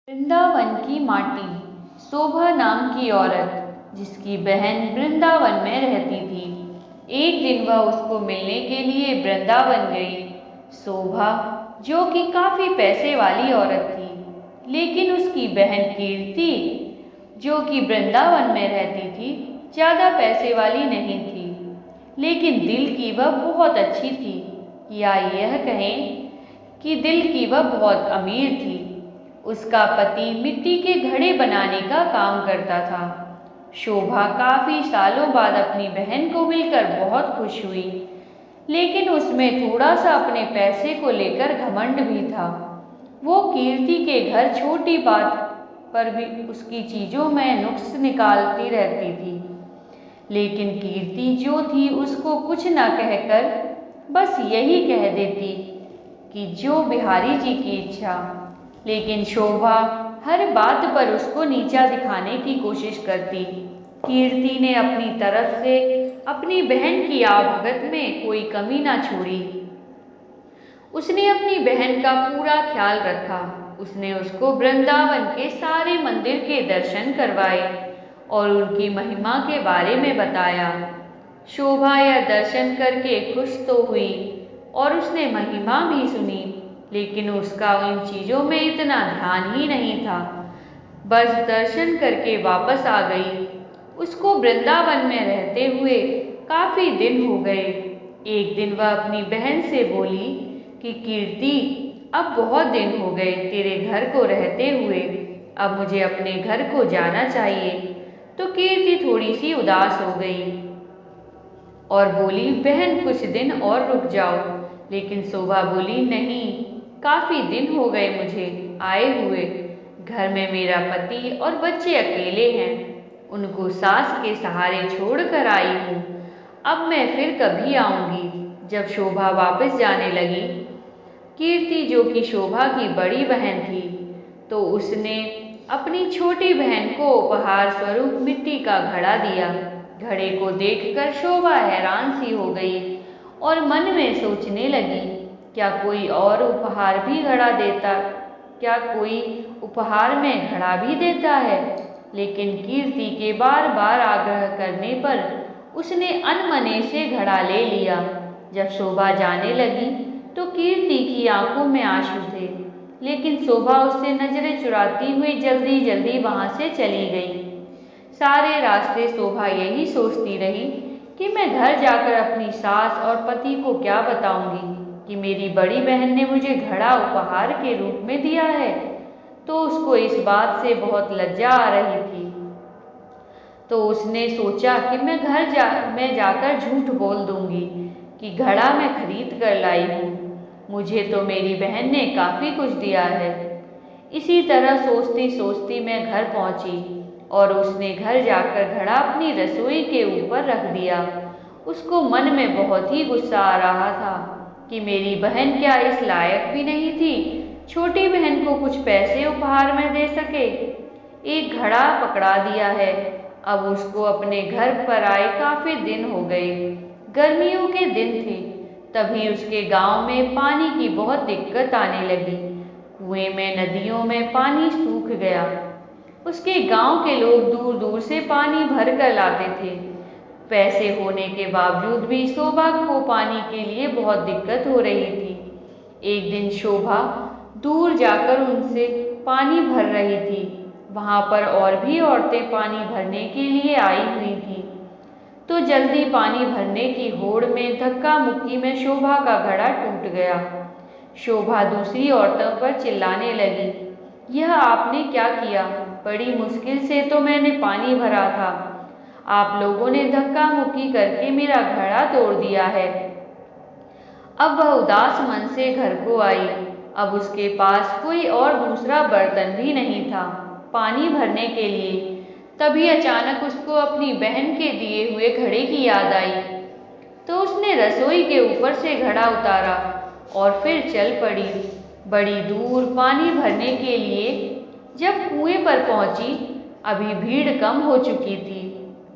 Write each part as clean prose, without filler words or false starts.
वृंदावन की माटी। शोभा नाम की औरत जिसकी बहन वृंदावन में रहती थी, एक दिन वह उसको मिलने के लिए वृंदावन गई। शोभा जो कि काफी पैसे वाली औरत थी, लेकिन उसकी बहन कीर्ति जो कि वृंदावन में रहती थी, ज्यादा पैसे वाली नहीं थी, लेकिन दिल की वह बहुत अच्छी थी, या यह कहें कि दिल की वह बहुत अमीर थी। उसका पति मिट्टी के घड़े बनाने का काम करता था। शोभा काफी सालों बाद अपनी बहन को मिलकर बहुत खुश हुई, लेकिन उसमें थोड़ा सा अपने पैसे को लेकर घमंड भी था। वो कीर्ति के घर छोटी बात पर भी उसकी चीजों में नुक्स निकालती रहती थी, लेकिन कीर्ति जो थी उसको कुछ न कहकर बस यही कह देती कि जो बिहारी जी की इच्छा। लेकिन शोभा हर बात पर उसको नीचा दिखाने की कोशिश करती। कीर्ति ने अपनी तरफ से अपनी बहन की आवभगत में कोई कमी ना छोड़ी। उसने अपनी बहन का पूरा ख्याल रखा। उसने उसको वृंदावन के सारे मंदिर के दर्शन करवाए और उनकी महिमा के बारे में बताया। शोभा यह दर्शन करके खुश तो हुई और उसने महिमा भी सुनी, लेकिन उसका इन चीजों में इतना ध्यान ही नहीं था। बस दर्शन करके वापस आ गई। उसको वृंदावन में रहते हुए काफी दिन हो गए। एक दिन वह अपनी बहन से बोली कि कीर्ति, अब बहुत दिन हो गए तेरे घर को रहते हुए, अब मुझे अपने घर को जाना चाहिए। तो कीर्ति थोड़ी सी उदास हो गई और बोली, बहन कुछ दिन और रुक जाओ। लेकिन शोभा बोली, नहीं, काफी दिन हो गए मुझे आए हुए। घर में मेरा पति और बच्चे अकेले हैं, उनको सास के सहारे छोड़ कर आई हूँ। अब मैं फिर कभी आऊंगी। जब शोभा वापस जाने लगी, कीर्ति जो कि शोभा की बड़ी बहन थी, तो उसने अपनी छोटी बहन को उपहार स्वरूप मिट्टी का घड़ा दिया। घड़े को देखकर शोभा हैरान सी हो गई और मन में सोचने लगी, क्या कोई और उपहार भी घड़ा देता, क्या कोई उपहार में घड़ा भी देता है। लेकिन कीर्ति के बार बार आग्रह करने पर उसने अनमने से घड़ा ले लिया। जब शोभा जाने लगी तो कीर्ति की आंखों में आंसू थे, लेकिन शोभा उससे नजरें चुराती हुई जल्दी जल्दी वहां से चली गई। सारे रास्ते शोभा यही सोचती रही कि मैं घर जाकर अपनी सास और पति को क्या बताऊंगी कि मेरी बड़ी बहन ने मुझे घड़ा उपहार के रूप में दिया है। तो उसको इस बात से बहुत लज्जा आ रही थी। तो उसने सोचा कि मैं जाकर झूठ बोल दूंगी कि घड़ा मैं खरीद कर लाई हूँ, मुझे तो मेरी बहन ने काफी कुछ दिया है। इसी तरह सोचती सोचती मैं घर पहुंची और उसने घर जाकर घड़ा अपनी रसोई के ऊपर रख दिया। उसको मन में बहुत ही गुस्सा आ रहा था कि मेरी बहन क्या इस लायक भी नहीं थी छोटी बहन को कुछ पैसे उपहार में दे सके। एक घड़ा पकड़ा दिया है। अब उसको अपने घर पर आए काफी दिन हो गए। गर्मियों के दिन थे, तभी उसके गांव में पानी की बहुत दिक्कत आने लगी। कुएं में, नदियों में पानी सूख गया। उसके गांव के लोग दूर दूर से पानी भर कर लाते थे। पैसे होने के बावजूद भी शोभा को पानी के लिए बहुत दिक्कत हो रही थी। एक दिन शोभा दूर जाकर उनसे पानी भर रही थी। वहां पर और भी औरतें पानी भरने के लिए आई हुई थी। तो जल्दी पानी भरने की होड़ में धक्का मुक्की में शोभा का घड़ा टूट गया। शोभा दूसरी औरतों पर चिल्लाने लगी, यह आपने क्या किया? बड़ी मुश्किल से तो मैंने पानी भरा था, आप लोगों ने धक्का मुक्की करके मेरा घड़ा तोड़ दिया है। अब वह उदास मन से घर को आई। अब उसके पास कोई और दूसरा बर्तन भी नहीं था पानी भरने के लिए। तभी अचानक उसको अपनी बहन के दिए हुए घड़े की याद आई। तो उसने रसोई के ऊपर से घड़ा उतारा और फिर चल पड़ी बड़ी दूर पानी भरने के लिए। जब कुएं पर पहुंची, अभी भीड़ कम हो चुकी थी।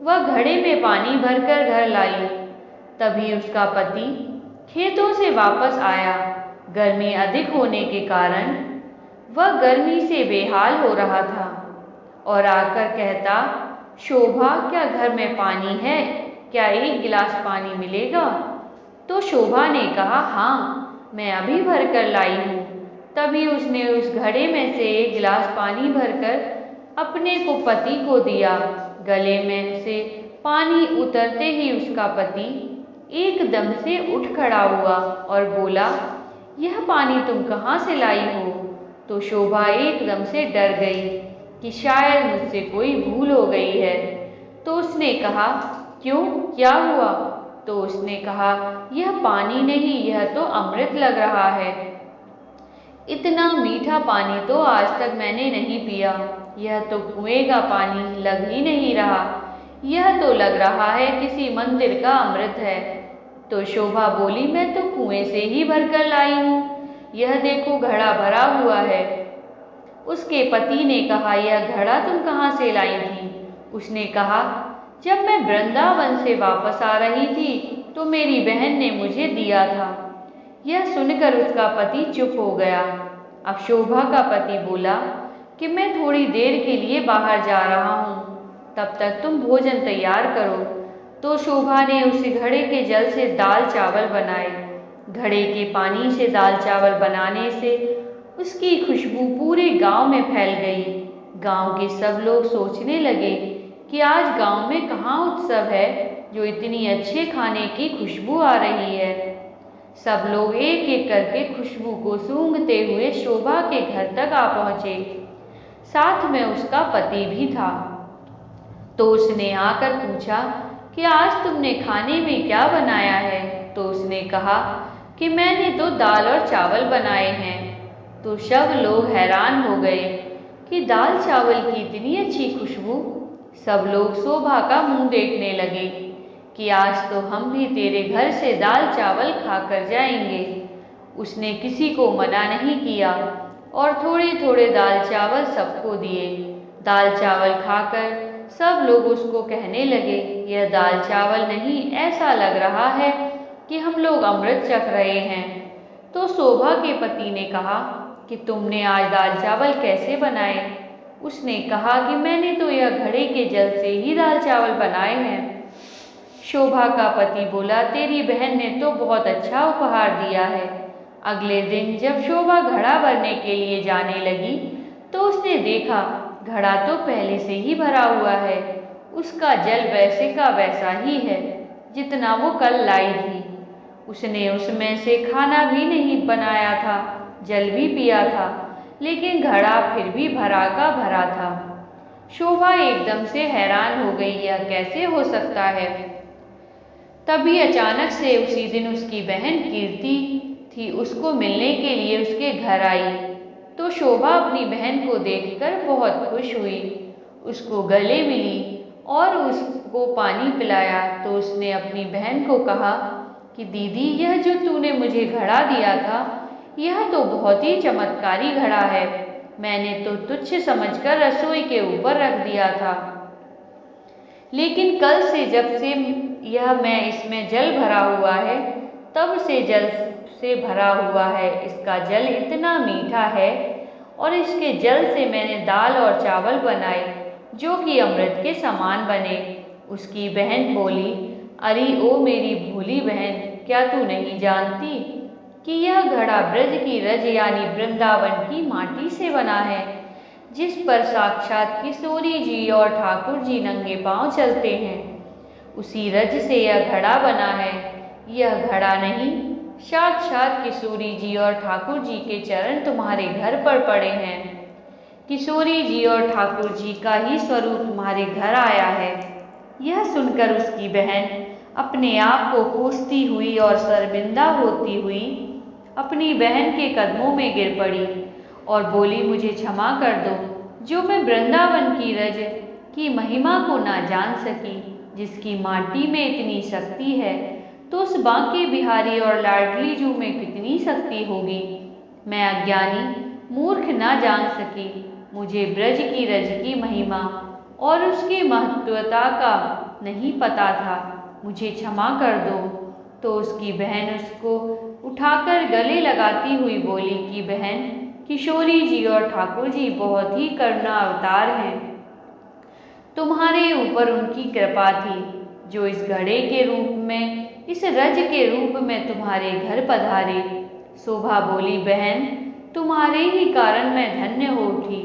वह घड़े में पानी भरकर घर लाई। तभी उसका पति खेतों से वापस आया। गर्मी अधिक होने के कारण वह गर्मी से बेहाल हो रहा था और आकर कहता, शोभा, क्या घर में पानी है? क्या एक गिलास पानी मिलेगा? तो शोभा ने कहा, हाँ, मैं अभी भर कर लाई हूँ। तभी उसने उस घड़े में से एक गिलास पानी भरकर अपने को पति को दिया। गले में से पानी उतरते ही उसका पति एकदम से उठ खड़ा हुआ और बोला, यह पानी तुम कहाँ से लाई हो? तो शोभा एकदम से डर गई कि शायद मुझसे कोई भूल हो गई है। तो उसने कहा, क्यों, क्या हुआ? तो उसने कहा, यह पानी नहीं, यह तो अमृत लग रहा है। इतना मीठा पानी तो आज तक मैंने नहीं पिया। यह तो कुएं का पानी लग ही नहीं रहा, यह तो लग रहा है किसी मंदिर का अमृत है। तो शोभा बोली, मैं तो कुएं से ही भरकर लाई हूँ, यह देखो घड़ा भरा हुआ है। उसके पति ने कहा, यह घड़ा तुम कहाँ से लाई थी? उसने कहा, जब मैं वृंदावन से वापस आ रही थी तो मेरी बहन ने मुझे दिया था। यह सुनकर उसका पति चुप हो गया। अब शोभा का पति बोला कि मैं थोड़ी देर के लिए बाहर जा रहा हूँ, तब तक तुम भोजन तैयार करो। तो शोभा ने उस घड़े के जल से दाल चावल बनाए। घड़े के पानी से दाल चावल बनाने से उसकी खुशबू पूरे गांव में फैल गई। गांव के सब लोग सोचने लगे कि आज गांव में कहाँ उत्सव है जो इतनी अच्छे खाने की खुशबू आ रही है। सब लोग एक एक करके खुशबू को सूंघते हुए शोभा के घर तक आ पहुँचे। साथ में उसका पति भी था। तो उसने आकर पूछा कि आज तुमने खाने में क्या बनाया है? तो उसने कहा कि मैंने तो दाल और चावल बनाए हैं। तो सब लोग हैरान हो गए कि दाल चावल की इतनी अच्छी खुशबू। सब लोग शोभा का मुंह देखने लगे कि आज तो हम भी तेरे घर से दाल चावल खाकर जाएंगे। उसने किसी को मना नहीं किया और थोड़े थोड़े दाल चावल सबको दिए। दाल चावल खाकर सब लोग उसको कहने लगे, यह दाल चावल नहीं, ऐसा लग रहा है कि हम लोग अमृत चख रहे हैं। तो शोभा के पति ने कहा कि तुमने आज दाल चावल कैसे बनाए? उसने कहा कि मैंने तो यह घड़े के जल से ही दाल चावल बनाए हैं। शोभा का पति बोला, तेरी बहन ने तो बहुत अच्छा उपहार दिया है। अगले दिन जब शोभा घड़ा भरने के लिए जाने लगी तो उसने देखा घड़ा तो पहले से ही भरा हुआ है। उसका जल वैसे का वैसा ही है जितना वो कल लाई थी। उसने उसमें से खाना भी नहीं बनाया था, जल भी पिया था, लेकिन घड़ा फिर भी भरा का भरा था। शोभा एकदम से हैरान हो गई, यह कैसे हो सकता है? तभी अचानक से उसी दिन उसकी बहन कीर्ति थी, उसको मिलने के लिए उसके घर आई। तो शोभा अपनी बहन को देखकर बहुत खुश हुई, उसको गले मिली और उसको पानी पिलाया। तो उसने अपनी बहन को कहा कि दीदी, यह जो तूने मुझे घड़ा दिया था यह तो बहुत ही चमत्कारी घड़ा है। मैंने तो तुच्छ समझकर रसोई के ऊपर रख दिया था, लेकिन कल से जब से यह मैं इसमें जल भरा हुआ है तब से जल से भरा हुआ है। इसका जल इतना मीठा है और इसके जल से मैंने दाल और चावल बनाए जो कि अमृत के समान बने। उसकी बहन बोली, अरे ओ मेरी भोली बहन, क्या तू नहीं जानती कि यह घड़ा ब्रज की रज यानी वृंदावन की माटी से बना है, जिस पर साक्षात किशोरी जी और ठाकुर जी नंगे पांव चलते हैं। उसी रज से यह घड़ा बना है। यह घड़ा नहीं, साक्षात किशोरी जी और ठाकुर जी के चरण तुम्हारे घर पर पड़े हैं। किशोरी जी और ठाकुर जी का ही स्वरूप तुम्हारे घर आया है। यह सुनकर उसकी बहन अपने आप को कोसती हुई और शर्मिंदा होती हुई अपनी बहन के कदमों में गिर पड़ी और बोली, मुझे क्षमा कर दो जो मैं वृंदावन की रज की महिमा को ना जान सकी। जिसकी माटी में इतनी शक्ति है तो उस बांके बिहारी और लाडली जू में कितनी शक्ति होगी। मैं अज्ञानी मूर्ख ना जान सकी। मुझे ब्रज की रज की महिमा और उसकी महत्वता का नहीं पता था, मुझे क्षमा कर दो। तो उसकी बहन उसको उठाकर गले लगाती हुई बोली कि बहन, किशोरी जी और ठाकुर जी बहुत ही करुणा अवतार हैं। तुम्हारे ऊपर उनकी कृपा थी जो इस घड़े के रूप में, इस रज के रूप में तुम्हारे घर पधारे। शोभा बोली, बहन तुम्हारे ही कारण मैं धन्य हो उठी,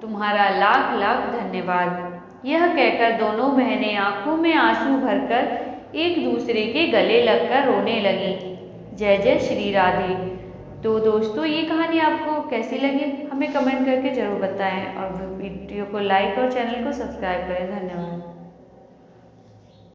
तुम्हारा लाख लाख धन्यवाद। यह कहकर दोनों बहनें आंखों में आंसू भरकर एक दूसरे के गले लगकर रोने लगी। जय जय श्री राधे। तो दोस्तों, ये कहानी आपको कैसी लगी हमें कमेंट करके जरूर बताएं और वीडियो को लाइक और चैनल को सब्सक्राइब करें। धन्यवाद।